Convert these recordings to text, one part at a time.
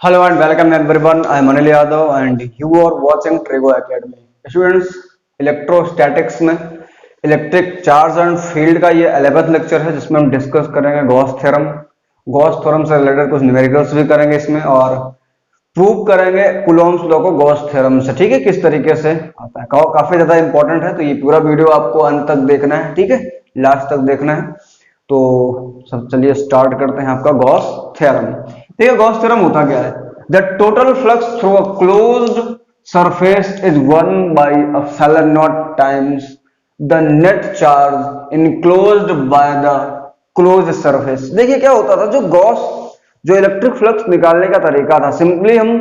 Hello and welcome everyone. I am Anil Yadav and you are watching Trigo Academy. Students, electrostatics में electric charge and field का ये 11th lecture है जिसमें हम discuss करेंगे Gauss theorem. Gauss theorem से related कुछ numericals भी करेंगे इसमें और प्रूव करेंगे कूलॉम्स लॉ को गॉस थ्योरम से। ठीक है, किस तरीके से आता है, काफी ज्यादा इंपॉर्टेंट है, तो ये पूरा वीडियो आपको अंत तक देखना है। ठीक है, लास्ट तक देखना है। तो सब चलिए स्टार्ट करते हैं आपका गॉस थ्योरम। देखिए गॉस थ्योरम होता क्या है। The total flux through a closed surface is 1/ε0 times the net charge enclosed by the closed surface. देखिए क्या होता था, जो इलेक्ट्रिक फ्लक्स निकालने का तरीका था, सिंपली हम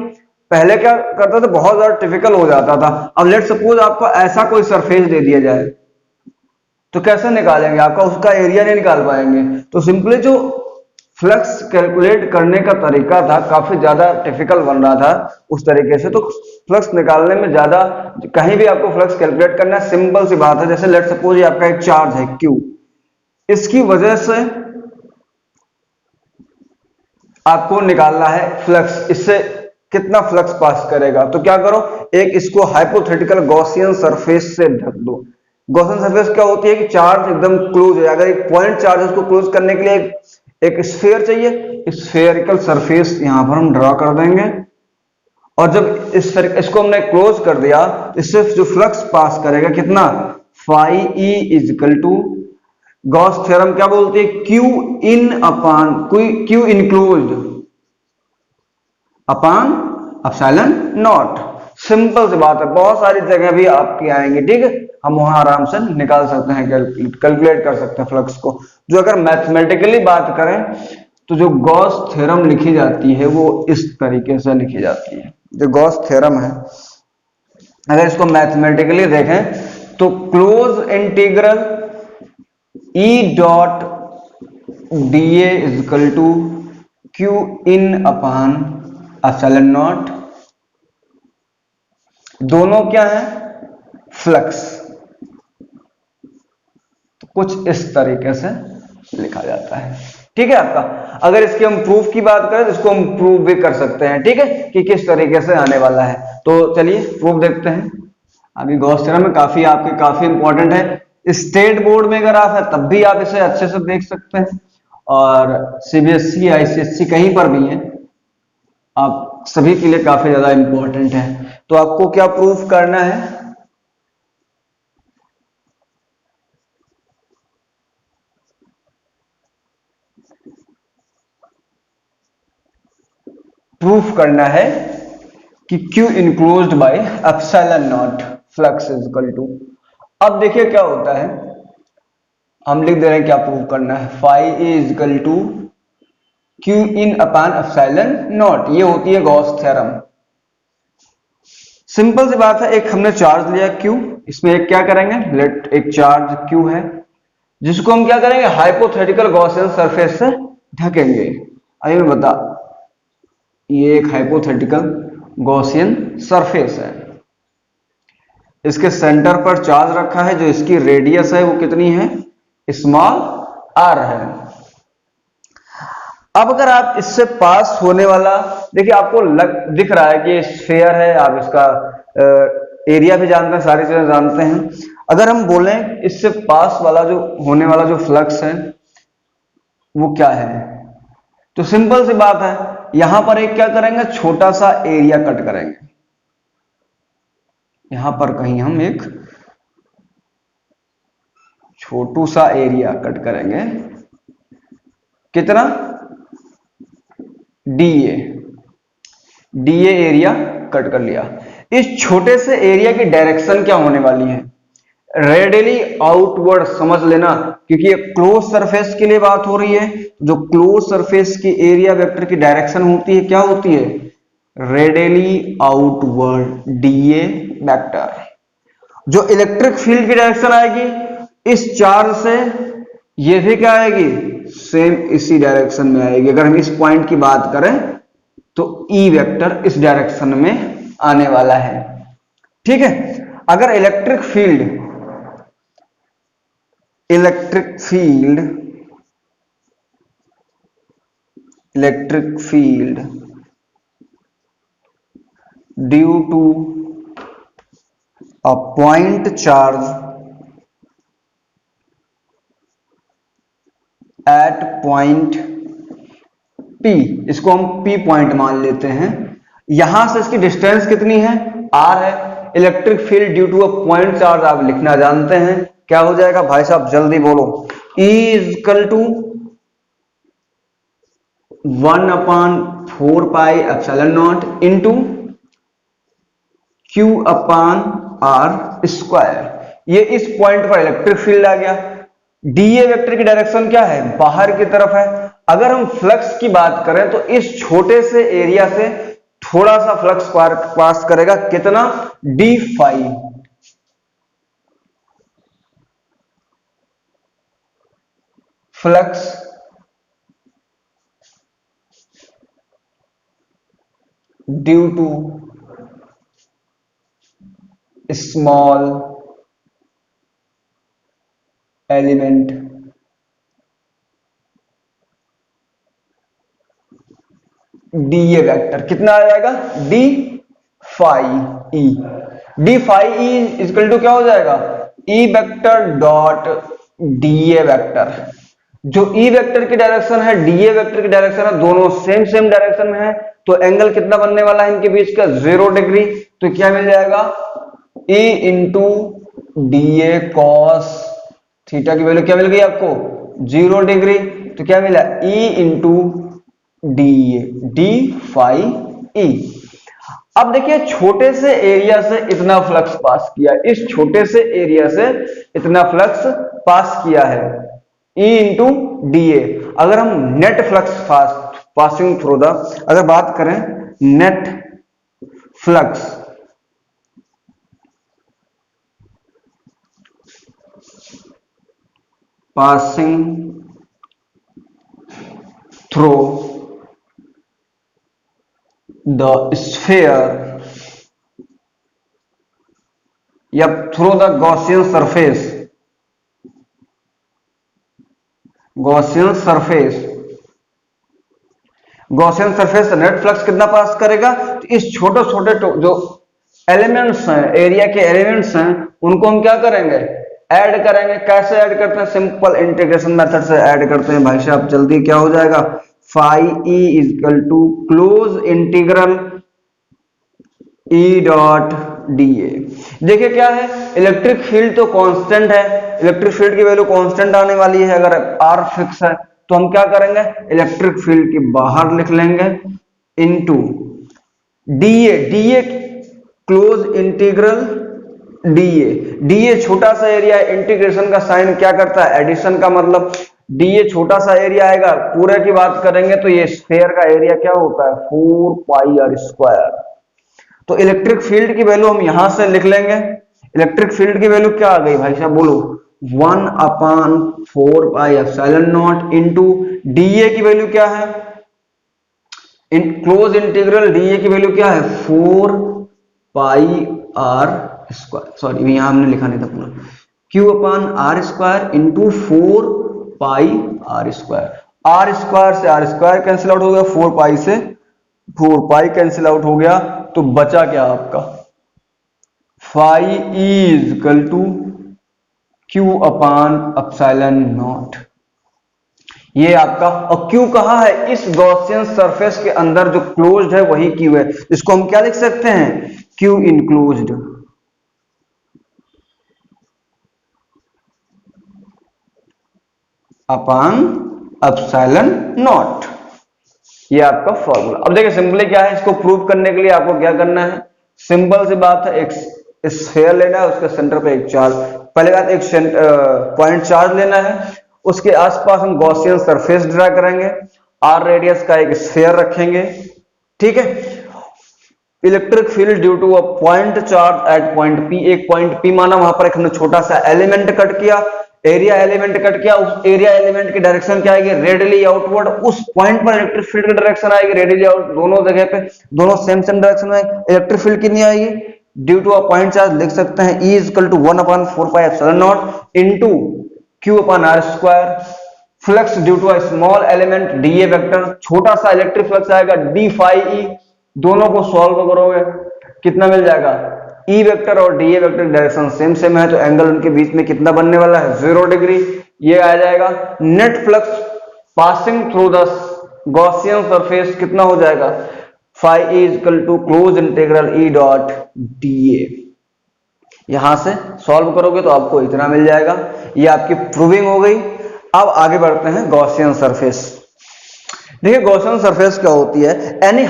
पहले क्या करते थे, बहुत ज्यादा टिपिकल हो जाता था। अब लेट सपोज आपको ऐसा कोई सरफेस दे दिया जाए तो कैसे निकालेंगे, आपका उसका एरिया नहीं निकाल पाएंगे। तो सिंपली जो फ्लक्स कैलकुलेट करने का तरीका था काफी ज्यादा टिपिकल बन रहा था उस तरीके से। तो फ्लक्स निकालने में ज्यादा, कहीं भी आपको फ्लक्स कैलकुलेट करना है, सिंपल सी बात है। जैसे लेट सपोज ये आपका एक चार्ज है क्यू, इसकी वजह से आपको निकालना है फ्लक्स, इससे कितना फ्लक्स पास करेगा। तो क्या करो, एक इसको हाइपोथेटिकल गॉसियन सरफेस से ढक दो। गॉसियन सरफेस क्या होती है कि चार्ज एकदम क्लोज है, अगर एक पॉइंट चार्ज है उसको क्लोज करने के लिए एक स्फीयर चाहिए। स्फेरिकल सरफेस यहां पर हम ड्रॉ कर देंगे और जब इसको हमने क्लोज कर दिया, इससे जो फ्लक्स पास करेगा कितना, phi E is equal to, Gauss theorem क्या बोलते हैं, Q in upon Q enclosed upon epsilon naught. Simple सी बात है, बहुत सारी जगह भी आपकी आएंगी। ठीक है, हम वहां आराम से निकाल सकते हैं, कैलकुलेट कर सकते हैं फ्लक्स को। जो अगर मैथमेटिकली बात करें तो जो गॉस थ्योरम लिखी जाती है वो इस तरीके से लिखी जाती है। जो गॉस थ्योरम है, अगर इसको मैथमेटिकली देखें तो close integral E dot D is equal to Q in upon epsilon naught, दोनों क्या है, फ्लक्स। तो कुछ इस तरीके से लिखा जाता है। ठीक है आपका, अगर इसके हम प्रूफ की बात करें तो इसको हम प्रूफ भी कर सकते हैं। ठीक है, कि किस तरीके से आने वाला है। तो चलिए प्रूफ देखते हैं। अभी गॉस थ्योरम में काफी इंपॉर्टेंट है। स्टेट बोर्ड में अगर आप है तब भी आप इसे अच्छे से देख सकते हैं, और सीबीएसई आईसीएसई कहीं पर भी है, आप सभी के लिए काफी ज्यादा इंपॉर्टेंट है। तो आपको क्या प्रूफ करना है, प्रूफ करना है कि Q enclosed by epsilon naught flux is equal to. अब देखिए क्या होता है, हम लिख दे रहे हैं क्या प्रूफ करना है, phi A is equal to Q in upon epsilon naught. ये होती है गॉस थ्योरम। सिंपल सी बात है, एक हमने चार्ज लिया Q, इसमें एक क्या करेंगे, लेट एक चार्ज Q है जिसको हम क्या करेंगे, हाइपोथेटिकल गॉसियन सरफेस से ढकेंगे। अभी मैं बता, ये एक हाइपोथेटिकल गॉसियन सरफेस है, इसके सेंटर पर चार्ज रखा है, जो इसकी रेडियस है वो कितनी है, स्मॉल आर है। अब अगर आप इससे पास होने वाला, देखिए आपको दिख रहा है कि स्फीयर है, आप इसका एरिया भी जानते हैं, सारी चीजें जानते हैं। अगर हम बोलें इससे पास वाला जो होने वाला जो फ्लक्स है वो क्या है, तो सिंपल सी बात है, यहां पर एक क्या करेंगे, छोटा सा एरिया कट करेंगे। यहां पर कहीं हम एक छोटू सा एरिया कट करेंगे, कितना, डीए। डीए एरिया कट कर लिया। इस छोटे से एरिया की डायरेक्शन क्या होने वाली है, रेडियली आउटवर्ड समझ लेना, क्योंकि ये क्लोज सरफेस के लिए बात हो रही है। जो क्लोज सरफेस की एरिया वेक्टर की डायरेक्शन होती है क्या होती है, रेडियली आउटवर्ड डीए वेक्टर। जो इलेक्ट्रिक फील्ड की डायरेक्शन आएगी इस चार्ज से, ये भी क्या आएगी, सेम इसी डायरेक्शन में आएगी। अगर हम इस पॉइंट की बात करें तो ई वेक्टर इस डायरेक्शन में आने वाला है। ठीक है, अगर electric field electric field electric field due to a point charge at point P, इसको हम P पॉइंट मान लेते हैं। यहां से इसकी डिस्टेंस कितनी है, R है। Electric field due to a point charge आप लिखना जानते हैं, क्या हो जाएगा भाई साहब जल्दी बोलो। E is equal to 1/4πε0 into Q upon R square. ये इस पॉइंट पर इलेक्ट्रिक फील्ड आ गया। डीए वेक्टर की डायरेक्शन क्या है, बाहर की तरफ है। अगर हम फ्लक्स की बात करें तो इस छोटे से एरिया से थोड़ा सा फ्लक्स पास करेगा, कितना, D phi. Flux due to small element DA vector कितना आ जाएगा, D phi E. D phi E equal to क्या हो जाएगा, E vector dot DA vector. जो ई वेक्टर की डायरेक्शन है, डीए वेक्टर की डायरेक्शन है, दोनों सेम डायरेक्शन में है, तो एंगल कितना बनने वाला है इनके बीच का, 0 डिग्री। तो क्या मिल जाएगा, E into DA cos theta की वैल्यू क्या मिल गई आपको, 0 डिग्री। तो क्या मिला, E into D D phi E. अब देखिए छोटे से एरिया से इतना फ्लक्स पास किया, इस छोटे से एरिया से इतना फ्लक्स पास किया है, E इंटू डी ए। अगर हम net flux passing through the, अगर बात करें net flux passing through the sphere या through the Gaussian surface, Gaussian surface से नेट फ्लक्स कितना पास करेगा, तो इस छोटे छोटे जो एलिमेंट्स हैं, एरिया के एलिमेंट्स हैं, उनको हम क्या करेंगे, ऐड करेंगे। कैसे ऐड करते हैं, सिंपल इंटीग्रेशन मेथड से ऐड करते हैं भाई साहब। जल्दी क्या हो जाएगा, phi E equal to close integral E dot D A. देखिए क्या है, इलेक्ट्रिक फील्ड तो कांस्टेंट है, इलेक्ट्रिक फील्ड की वैल्यू कांस्टेंट आने वाली है। अगर आर फिक्स है तो हम क्या करेंगे, इलेक्ट्रिक फील्ड के बाहर लिख लेंगे into DA, DA close integral DA. DA छोटा सा एरिया है, इंटीग्रेशन का साइन क्या करता है, एडिशन का, मतलब डीए छोटा सा एरिया आएगा। पूरे की बात करेंगे तो ये स्फीयर का एरिया क्या होता है, 4 पाई आर स्क्वायर। तो इलेक्ट्रिक फील्ड की वैल्यू हम यहां से लिख लेंगे। इलेक्ट्रिक फील्ड की वैल्यू क्या आ गई भाई साहब, बोलो, 1/4πε0 इंटू डीए की वैल्यू क्या है, क्लोज इंटीग्रल डीए की वैल्यू क्या है, 4 पाई आर स्क्वायर। सॉरी यहां हमने लिखा नहीं था पूरा, Q upon R square into 4 pi R square. R square से आर स्क्वायर कैंसिल आउट हो गया, 4 पाई से 4 पाई कैंसिल आउट हो गया, तो बचा क्या आपका, phi E is equal to Q upon epsilon naught. ये आपका, और क्यू कहां है, इस गॉसियन सरफेस के अंदर जो क्लोज्ड है वही क्यू है। इसको हम क्या लिख सकते हैं, Q enclosed upon epsilon naught. ये आपका फॉर्मूला। अब देखिए सिंपली क्या है, इसको प्रूव करने के लिए आपको क्या करना है, सिंपल सी बात है, एक स्फीयर लेना है, उसके सेंटर पे एक चार्ज, पहले बात एक पॉइंट चार्ज लेना है, उसके आसपास हम गॉसियन सरफेस ड्रा करेंगे, आर रेडियस का एक स्फीयर रखेंगे, ठीक है। Electric field due to a point charge at point P, एक पॉइंट पी माना, वहां पर एक हमने छोटा सा एलिमेंट कट किया, एरिया एलिमेंट कट किया, उस एरिया एलिमेंट की डायरेक्शन क्या आएगी, रेडियली आउटवर्ड। उस पॉइंट पर इलेक्ट्रिक फील्ड की डायरेक्शन आएगी रेडियली आउट, दोनों जगह पे दोनों सेम डायरेक्शन में। इलेक्ट्रिक फील्ड कितनी आएगी, due to a point charge लिख सकते हैं E equal to 1/4πε0 into Q upon R square. Flux due to a small element DA vector, छोटा सा इलेक्ट्रिक फ्लक्स आएगा डी फाई ई। दोनों को सॉल्व करोगे, कितना मिल जाएगा, ई वेक्टर और D A vector direction same same है, तो एंगल उनके बीच में कितना बनने वाला है, 0 डिग्री। ये आ जाएगा net flux passing through the Gaussian surface कितना हो जाएगा, phi E equal to close integral E dot D A. यहां से सॉल्व करोगे तो आपको इतना मिल जाएगा। ये आपकी प्रूविंग हो गई। अब आगे बढ़ते हैं गॉसियन सरफेस। देखिए गॉसियन सरफेस क्या होती है, any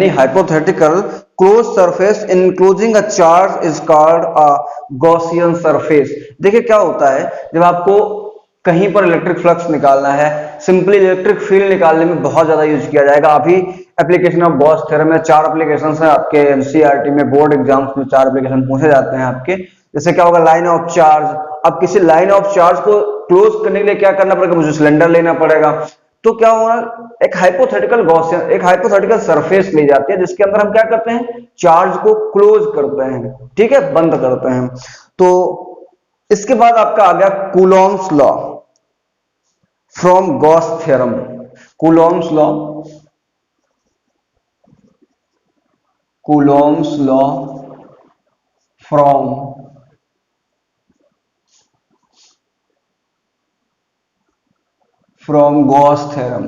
hypothetical close surface including a charge is called a Gaussian surface. देखिए क्या होता है, जब आपको कहीं पर इलेक्ट्रिक फ्लक्स निकालना है, सिंपली इलेक्ट्रिक फील्ड निकालने में बहुत ज्यादा यूज किया जाएगा। अभी एप्लीकेशन ऑफ गॉस थ्योरम में 4 एप्लीकेशंस हैं आपके एनसीईआरटी में, बोर्ड एग्जाम्स में 4 एप्लीकेशन पूछे जाते हैं आपके। जैसे क्या होगा, लाइन ऑफ चार्ज। अब किसी लाइन ऑफ चार्ज को क्लोज करने के लिए क्या करना पड़ेगा, मुझे सिलेंडर लेना पड़ेगा। तो क्या होगा, एक हाइपोथेटिकल सरफेस ली जाती है जिसके अंदर हम क्या करते हैं, चार्ज को क्लोज करते हैं, ठीक है, बंद करते हैं। तो इसके बाद आपका आ गया Coulomb's law from Gauss theorem. Coulomb's law from Gauss theorem.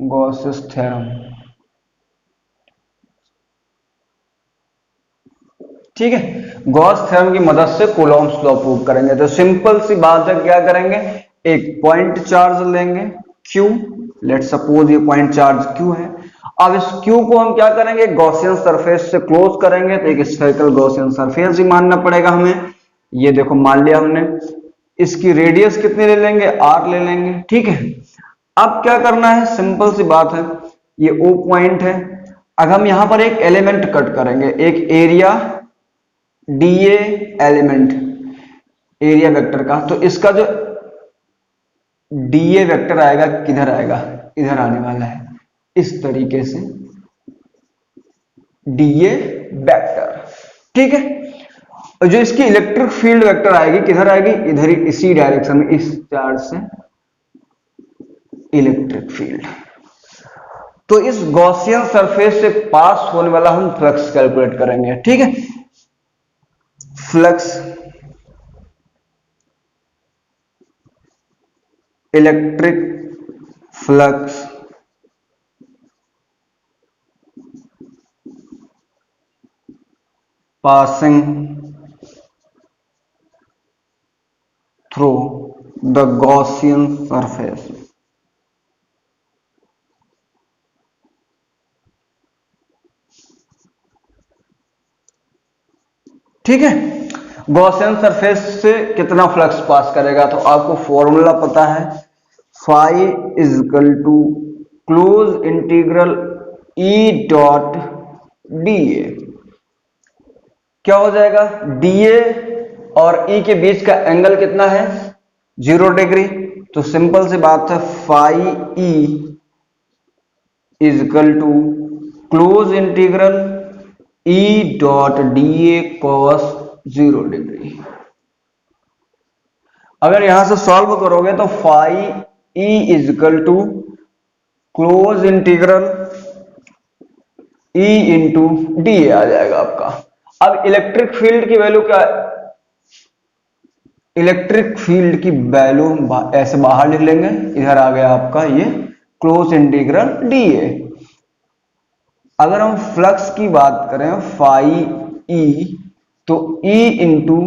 Gauss's theorem, ठीक है। गॉस थ्योरम की मदद से कूलॉम्स लॉ प्रूव करेंगे। तो सिंपल सी बात है, क्या करेंगे, एक पॉइंट चार्ज लेंगे Q, लेट सपोज ये पॉइंट चार्ज Q है। अब इस Q को हम क्या करेंगे, गॉसियन सरफेस से क्लोज करेंगे, तो एक स्फेरिकल गॉसियन सरफेस ही मानना पड़ेगा हमें। ये देखो मान लिया हमने। इसकी रेडियस कितनी ले लेंगे, R ले लेंगे, ठीक है। अब क्या करना है, सिंपल सी बात है, ये O पॉइंट है। अब हम यहां पर एक एलिमेंट कट करेंगे, एक area DA element, area vector का। तो इसका जो डीए वेक्टर आएगा किधर आएगा, इधर आने वाला है, इस तरीके से डीए वेक्टर, ठीक है। और जो इसकी इलेक्ट्रिक फील्ड वेक्टर आएगी किधर आएगी, इधर ही, इसी डायरेक्शन में, इस चार्ज से इलेक्ट्रिक फील्ड। तो इस गॉसियन सरफेस से पास होने वाला हम फ्लक्स कैलकुलेट करेंगे, ठीक है। Flux, electric flux passing through the Gaussian surface। ठीक है, गॉसियन सरफेस से कितना फ्लक्स पास करेगा, तो आपको फॉर्मूला पता है, phi is equal to close integral E dot D A. क्या हो जाएगा, डीए और ई के बीच का एंगल कितना है, 0 डिग्री। तो सिंपल सी बात है, phi E is equal to close integral E dot D A cos 0 degree. अगर यहां से सॉल्व करोगे तो phi E is equal to close integral E into D A आ जाएगा आपका। अब इलेक्ट्रिक फील्ड की वैल्यू क्या है, इलेक्ट्रिक फील्ड की वैल्यू ऐसे बाहर लिख लेंगे, इधर आ गया आपका ये क्लोज इंटीग्रल डी ए। अगर हम फ्लक्स की बात करें फाई ई, तो ई इंटू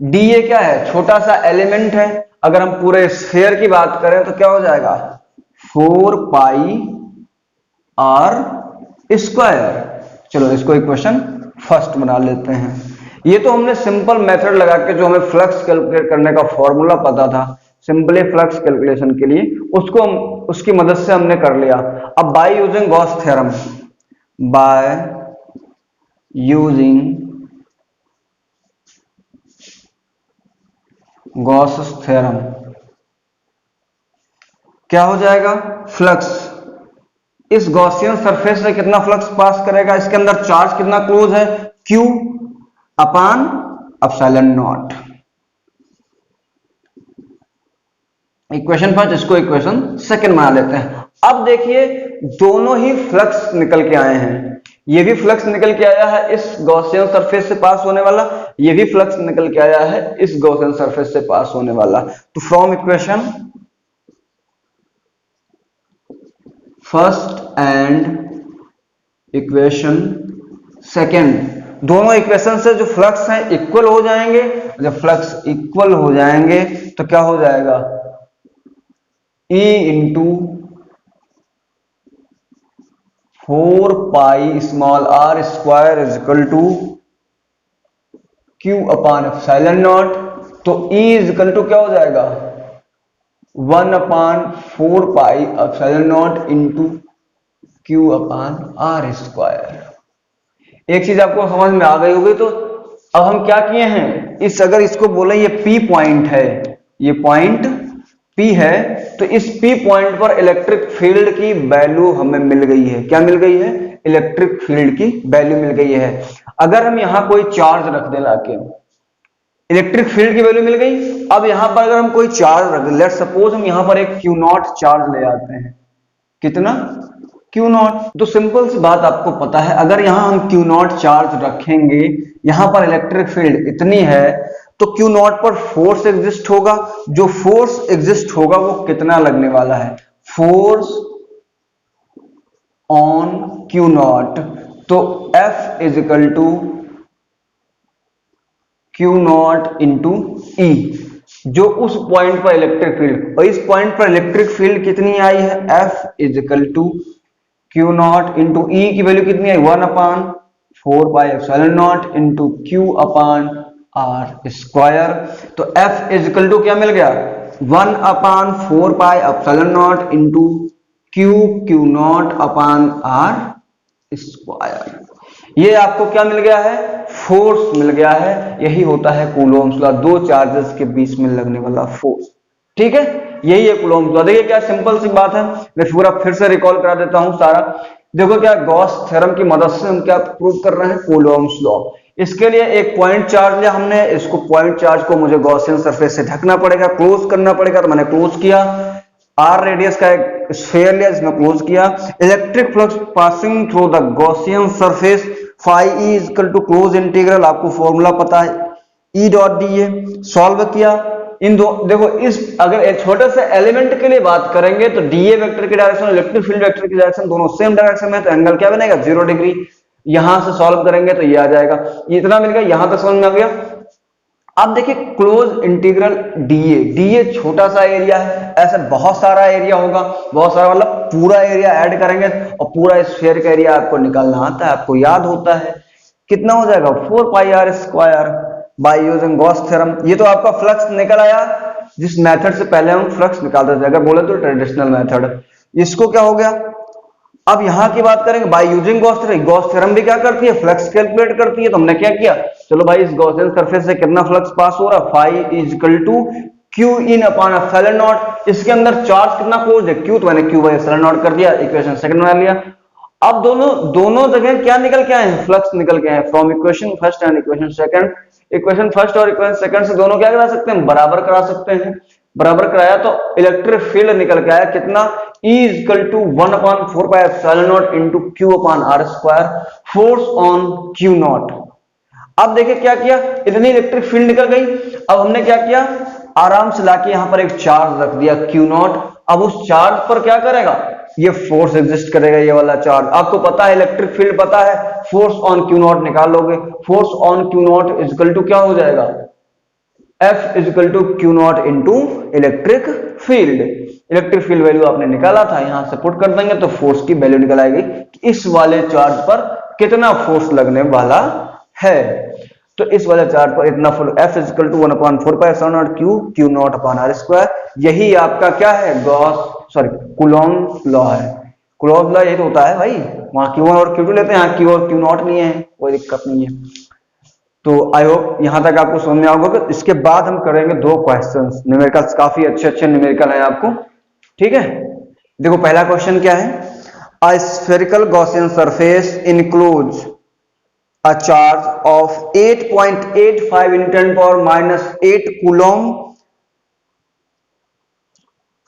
डी ए क्या है, छोटा सा एलिमेंट है। अगर हम पूरे स्फीयर की बात करें तो क्या हो जाएगा, 4 पाई आर स्क्वायर। चलो इसको इक्वेशन फर्स्ट बना लेते हैं। ये तो हमने सिंपल मेथड लगा के, जो हमें फ्लक्स कैलकुलेट करने का फॉर्मूला पता था सिंपली फ्लक्स कैलकुलेशन के लिए, उसको उसकी मदद से हमने कर लिया। अब bye using Gauss theorem, bye using Gauss theorem क्या हो जाएगा, फ्लक्स इस गॉसियन सरफेस से कितना फ्लक्स पास करेगा, इसके अंदर चार्ज कितना क्लोज है, Q upon epsilon not. Equation first, इसको इक्वेशन सेकंड बना लेते हैं। अब देखिए दोनों ही फ्लक्स निकल के आए हैं, ये भी फ्लक्स निकल के आया है इस गॉसियन सरफेस से पास होने वाला, ये भी फ्लक्स निकल के आया है इस गॉसियन सरफेस से पास होने वाला। तो from equation first and equation second, दोनों इक्वेशन से जो फ्लक्स हैं इक्वल हो जाएंगे। जब फ्लक्स इक्वल हो जाएंगे तो क्या हो जाएगा, E into 4 pi small r square is equal to Q upon epsilon naught. तो E इज इक्वल टू क्या हो जाएगा, 1/4 pi epsilon naught into Q upon r square. एक चीज आपको समझ में आ गई होगी। तो अब हम क्या किए हैं, इस अगर इसको बोले ये P पॉइंट है, ये पॉइंट P है, तो इस P पॉइंट पर इलेक्ट्रिक फील्ड की वैल्यू हमें मिल गई है। क्या मिल गई है, इलेक्ट्रिक फील्ड की वैल्यू मिल गई है। अगर हम यहां कोई चार्ज रख दें लाके, इलेक्ट्रिक फील्ड की वैल्यू मिल गई। अब यहां पर अगर हम कोई चार्ज रख दें, लेट्स सपोज हम यहां पर एक Q0 चार्ज ले आते हैं, कितना, Q0। तो सिंपल सी बात आपको पता है, अगर यहां हम Q0 चार्ज रखेंगे, यहां पर इलेक्ट्रिक फील्ड इतनी है, तो Q0 पर फोर्स एग्जिस्ट होगा। जो फोर्स एग्जिस्ट होगा वो कितना लगने वाला है, फोर्स ऑन Q0। तो F is equal to Q0 into E, जो उस पॉइंट पर इलेक्ट्रिक फील्ड, और इस पॉइंट पर इलेक्ट्रिक फील्ड कितनी आई है, F is equal to Q0 into E की वैल्यू कितनी है, 1/4 pi epsilon naught into Q upon R square. तो F इज इक्वल टू क्या मिल गया, 1/4 pi epsilon naught into Q0 upon R square. ये आपको क्या मिल गया है, फोर्स मिल गया है। यही होता है कूलोम्स लॉ, दो चार्जेस के बीच में लगने वाला फोर्स। ठीक है, यही है कूलोम्स लॉ। देखिए क्या सिंपल सी बात है, मैं पूरा फिर से रिकॉल करा देता हूं सारा। देखो क्या गॉस थ्योरम की मदद से हम क्या प्रूव कर रहे हैं, कूलोम्स लॉ। इसके लिए एक पॉइंट चार्ज लिया हमने, इसको पॉइंट चार्ज को मुझे गॉसियन सरफेस से ढकना पड़ेगा, क्लोज करना पड़ेगा। तो मैंने क्लोज किया, आर रेडियस का एक स्फीयर लिया जिसमें क्लोज किया। Electric flux passing through the Gaussian surface, phi E is equal to close integral, आपको फॉर्मूला पता है, E dot D A. Solve किया इन दो, देखो इस अगर एक छोटे से एलिमेंट के लिए बात करेंगे तो डीए वेक्टर की डायरेक्शन, इलेक्ट्रिक फील्ड वेक्टर की डायरेक्शन दोनों सेम डायरेक्शन में, तो एंगल क्या बनेगा, 0 डिग्री। यहां से सॉल्व करेंगे तो ये आ जाएगा, ये इतना मिल गया, यहां तक समझ में आ गया। अब देखिए क्लोज इंटीग्रल डीए, डीए छोटा सा एरिया है, ऐसे बहुत सारा एरिया होगा, बहुत सारा मतलब पूरा एरिया ऐड करेंगे और पूरा स्फीयर का एरिया आपको निकालना आता है, आपको याद होता है। कितना हो जाएगा, 4 pi R square by using Gauss theorem. ये तो आपका फ्लक्स निकल आया जिस मेथड से पहले हम फ्लक्स निकालते थे, अगर बोले तो ट्रेडिशनल मेथड। इसको क्या हो गया, अब यहां की बात करेंगे bye using Gauss theorem. Gauss theorem भी क्या करती है, फ्लक्स कैलकुलेट करती है। तो हमने क्या किया, चलो भाई इस गॉसियन सरफेस से कितना फ्लक्स पास हो रहा, phi is equal to Q in upon epsilon naught. इसके अंदर चार्ज कितना क्लोज है, क्यू, तो मैंने क्यू बाय एप्सिलॉन नॉट कर दिया, इक्वेशन सेकंड बना लिया। अब दोनों जगह क्या निकल के आए हैं, फ्लक्स निकल के आए हैं from equation first and equation second. Equation first और इक्वेशन सेकंड से दोनों क्या करा सकते हैं, बराबर करा सकते हैं। बराबर कराया तो इलेक्ट्रिक फील्ड निकल के आया कितना, E is equal to 1/4 pi epsilon naught into Q upon R square, force on Q not. अब देखिए क्या किया, इतनी इलेक्ट्रिक फील्ड निकल गई। अब हमने क्या किया, आराम से लाके यहां पर एक चार्ज रख दिया Q नॉट। अब उस चार्ज पर क्या करेगा, ये फोर्स एग्जिस्ट करेगा, ये वाला चार्ज। आपको पता है इलेक्ट्रिक फील्ड पता है, फोर्स ऑन Q नॉट निकाल लोगे। Force on Q naught is equal to क्या हो जाएगा, F is equal to Q naught into electric field. Electric field value आपने निकाला था, यहां से पुट कर देंगे तो फोर्स की वैल्यू निकल आएगी कि इस वाले चार्ज पर कितना फोर्स लगने वाला है। तो इस वाले चार्ज पर इतना force, F is equal to 1/4 pi epsilon naught Q naught upon R square. यही आपका क्या है, कूलॉम्स लॉ है। कूलॉम्स लॉ यही तो होता है भाई, वहां Q1 और Q2 लेते हैं, यहाँ Q और Q नॉट नहीं है, कोई दिक्कत नहीं है। तो आई होप यहां तक आपको समझ में आएगा। कि इसके बाद हम करेंगे दो क्वेश्चंस, न्यूमेरिकल्स काफी अच्छे अच्छे न्यूमेरिकल हैं आपको, ठीक है। देखो पहला क्वेश्चन क्या है, a spherical Gaussian surface includes a charge of 8.85 × 10⁻⁸ Coulomb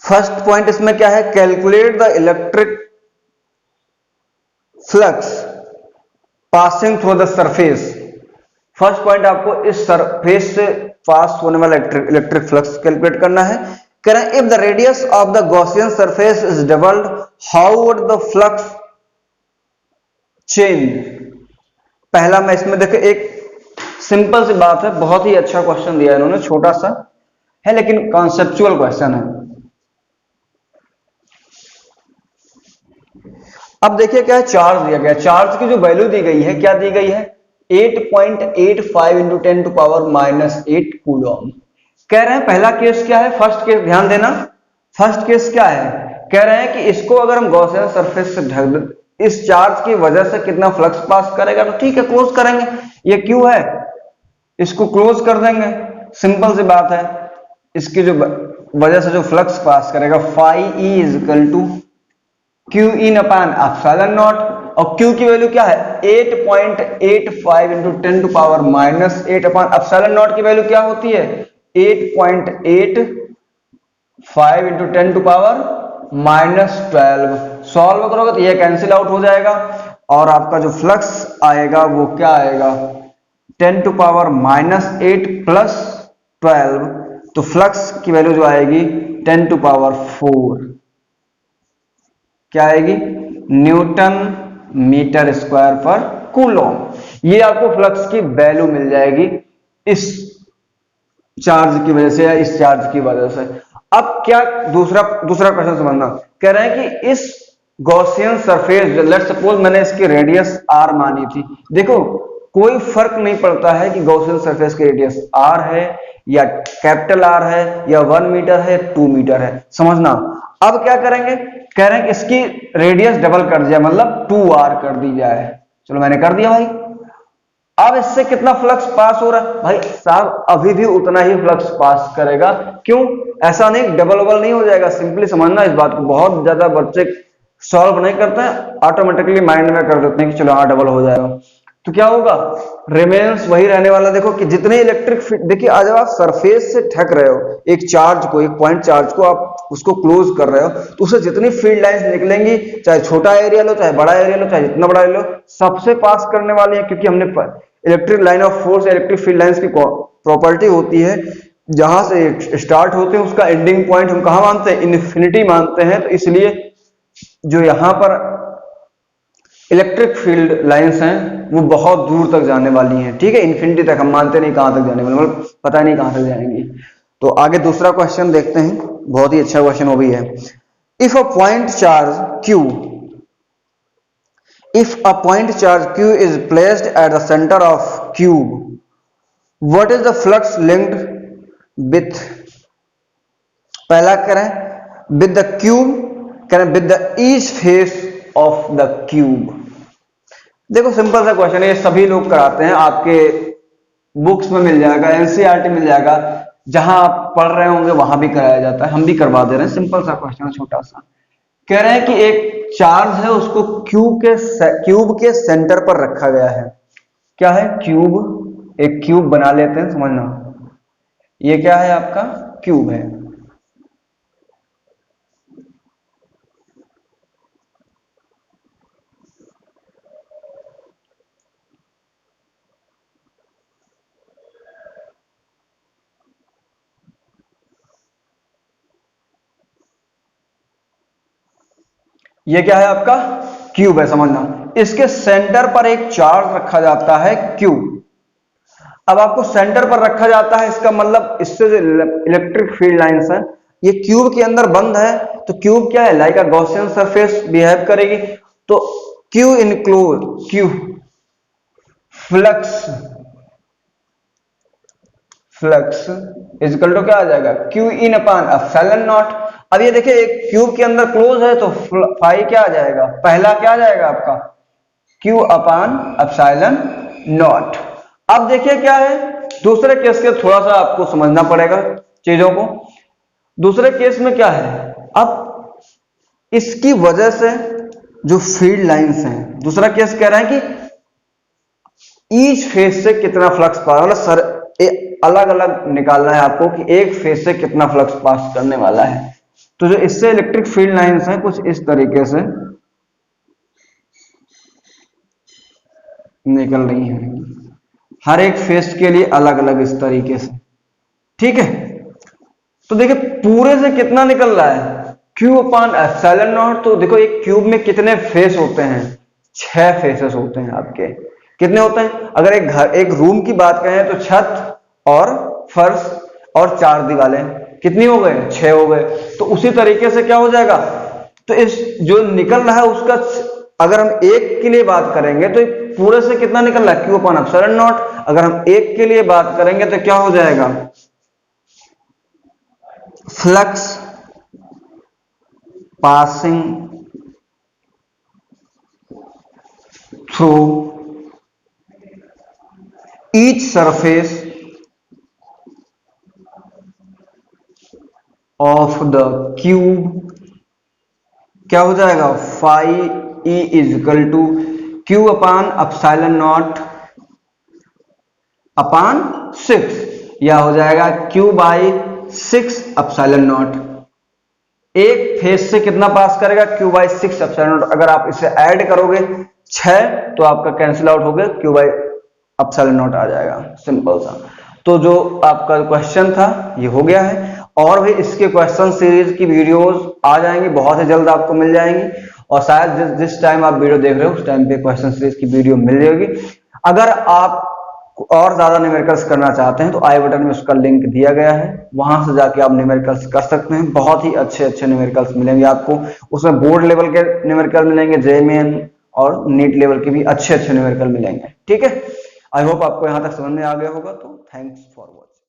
first point इसमें क्या है, calculate the electric flux passing through the surface. First point आपको इस सरफेस से पास होने वाला इलेक्ट्रिक फ्लक्स कैलकुलेट करना है। कह रहे हैं if the radius of the Gaussian surface is doubled how would the flux change. पहला मैं इसमें देखे, एक सिंपल सी बात है, बहुत ही अच्छा क्वेश्चन दिया इन्होंने, छोटा सा है लेकिन कॉन्सेप्चुअल क्वेश्चन है। अब देखिए क्या है, चार्ज दिया गया, चार्ज की जो वैल्यू दी गई है, क्या दी गई है, 8.85 इंटू 10 टू पावर -8 कूलम। कह रहे हैं पहला केस क्या है, फर्स्ट केस ध्यान देना, फर्स्ट केस क्या है, कह रहे हैं कि इसको अगर हम गॉसियन सरफेस से ढक दें, इस चार्ज की वजह से कितना फ्लक्स पास करेगा, तो ठीक है क्लोज करेंगे, ये क्यू है, इसको क्लोज कर देंगे, सिंपल सी बात है। इसकी जो वजह से जो फ्लक्स पास करेगा phi E is equal to Q in upon epsilon naught, और क्यू की वैल्यू क्या है 8.85 into 10 to power -8 upon epsilon naught की वैल्यू क्या होती है 8.85 इंटू 10 टू पावर -12। सॉल्व करोगे तो ये कैंसिल आउट हो जाएगा और आपका जो फ्लक्स आएगा वो क्या आएगा 10 टू पावर -8 प्लस 12, तो फ्लक्स की वैल्यू जो आएगी 10 टू पावर 4 क्या आएगी, न्यूटन मीटर स्क्वायर पर कूलम। ये आपको फ्लक्स की वैल्यू मिल जाएगी इस चार्ज की वजह से या इस चार्ज की वजह से। अब क्या दूसरा क्वेश्चन समझना, कह रहे हैं कि इस गॉसियन सरफेस, लेट सपोज मैंने इसकी रेडियस r मानी थी, देखो कोई फर्क नहीं पड़ता है कि गॉसियन सरफेस की रेडियस r है या कैपिटल R है या 1 मीटर है 2 मीटर है, समझना। अब क्या करेंगे, कह रहे हैं कि इसकी रेडियस डबल कर दिया, मतलब 2r कर दी जाए, चलो मैंने कर दिया भाई। अब इससे कितना फ्लक्स पास हो रहा है भाई साहब, अभी भी उतना ही फ्लक्स पास करेगा, क्यों, ऐसा नहीं डबल नहीं हो जाएगा, सिंपली समझना इस बात को, बहुत ज्यादा बच्चे सॉल्व नहीं करते हैं, ऑटोमेटिकली माइंड में कर देते हैं कि चलो हाँ डबल हो जाएगा, तो क्या होगा, रिमेन्स वही रहने वाला। देखो कि जितने इलेक्ट्रिक फील्ड, देखिए आज आप सरफेस से ढक रहे हो एक चार्ज को, एक पॉइंट चार्ज को आप उसको क्लोज कर रहे हो, तो उससे जितनी फील्ड लाइंस निकलेंगी, चाहे छोटा एरिया लो चाहे बड़ा एरिया लो, चाहे जितना बड़ा एरिया लो, सबसे पास करने वाली है, क्योंकि हमने electric line of force, electric field lines की प्रॉपर्टी होती है, जहां से स्टार्ट होते हैं उसका एंडिंग पॉइंट हम कहां मानते हैं, इन्फिनिटी मानते हैं, तो इसलिए जो यहां पर इलेक्ट्रिक फील्ड लाइंस हैं वो बहुत दूर तक जाने वाली हैं, ठीक है, इन्फिनिटी तक, हम मानते नहीं कहां तक जाने वाली, मतलब पता नहीं कहां तक जाएंगी। तो आगे दूसरा क्वेश्चन देखते हैं, बहुत ही अच्छा क्वेश्चन वो भी है। If a point charge Q, if a point charge Q is placed at the center of cube, what is the flux linked with, पहला करें with the cube, करें with the each face of the cube। देखो simple सा question है, ये सभी लोग कराते हैं, आपके बुक्स में मिल जाएगा, एनसीईआरटी मिल जाएगा, जहां आप पढ़ रहे होंगे वहां भी कराया जाता है, हम भी करवा दे रहे हैं, सिंपल सा क्वेश्चन छोटा सा। कह रहे हैं कि एक चार्ज है, उसको क्यूब के सेंटर पर रखा गया है, क्या है क्यूब, एक क्यूब बना लेते हैं, समझना, ये क्या है आपका क्यूब है, ये क्या है आपका क्यूब है, समझना। इसके सेंटर पर एक चार्ज रखा जाता है क्यूब। अब आपको सेंटर पर रखा जाता है, इसका मतलब इससे जो इलेक्ट्रिक फील्ड लाइंस हैं ये क्यूब के अंदर बंद है, तो क्यूब क्या है, like a Gaussian surface behave करेगी, तो Q enclose Q flux is equal to क्या आ जाएगा Q in upon epsilon naught. अब ये देखिए एक क्यूब के अंदर क्लोज है, तो फाई क्या आ जाएगा, पहला क्या आ जाएगा आपका क्यू अपान एप्सिलॉन नॉट। अब देखिए क्या है, दूसरे केस के थोड़ा सा आपको समझना पड़ेगा चीजों को। दूसरे केस में क्या है, अब इसकी वजह से जो फील्ड लाइंस हैं, दूसरा केस कह रहा है कि ईच फेज से कितना फ्लक्स पास, मतलब सर अलग अलग निकालना है आपको कि एक फेज से कितना फ्लक्स पास करने वाला है। तो जो इससे इलेक्ट्रिक फील्ड लाइंस हैं कुछ इस तरीके से निकल रही हैं, हर एक फेस के लिए अलग अलग इस तरीके से। ठीक है, तो देखिए पूरे से कितना निकल रहा है, क्यू अपान एप्सिलॉन नॉट। तो देखो एक क्यूब में कितने फेस होते हैं, 6 फेसेस होते हैं आपके। कितने होते हैं, अगर एक रूम की बात करें तो छत और फर्श और 4 दीवारें, कितनी हो गए, 6 हो गए। तो उसी तरीके से क्या हो जाएगा, तो इस जो निकल रहा है उसका अगर हम एक के लिए बात करेंगे तो पूरे से कितना निकल रहा है, क्यू अपान एप्सिलॉन नॉट। अगर हम एक के लिए बात करेंगे तो क्या हो जाएगा, flux passing through each surface of the cube, क्या हो जाएगा, phi E is equal to Q upon epsilon naught upon 6, या हो जाएगा क्यू बाई 6 एप्सिलॉन नॉट। एक फेस से कितना पास करेगा, क्यू बाई 6 एप्सिलॉन नॉट। अगर आप इसे ऐड करोगे 6 तो आपका कैंसिल आउट हो गया, क्यू बाई एप्सिलॉन नॉट आ जाएगा, सिंपल सा। तो जो आपका क्वेश्चन था ये हो गया है, और भी इसके क्वेश्चन सीरीज की वीडियोस आ जाएंगी, बहुत ही जल्द आपको मिल जाएंगी। और शायद जिस टाइम आप वीडियो देख रहे हो उस टाइम पे क्वेश्चन सीरीज की वीडियो मिल जाएगी। अगर आप और ज्यादा न्यूमेरिकल्स करना चाहते हैं तो आई बटन में उसका लिंक दिया गया है, वहां से जाके आप न्यूमेरिकल्स कर सकते हैं। बहुत ही अच्छे अच्छे न्यूमेरिकल्स मिलेंगे आपको, उसमें बोर्ड लेवल के न्यूमेरिकल मिलेंगे, जेईई और नीट लेवल के भी अच्छे अच्छे न्यूमेरिकल मिलेंगे। ठीक है, आई होप आपको यहां तक समझ में आ गया होगा। तो थैंक्स फॉर वॉचिंग।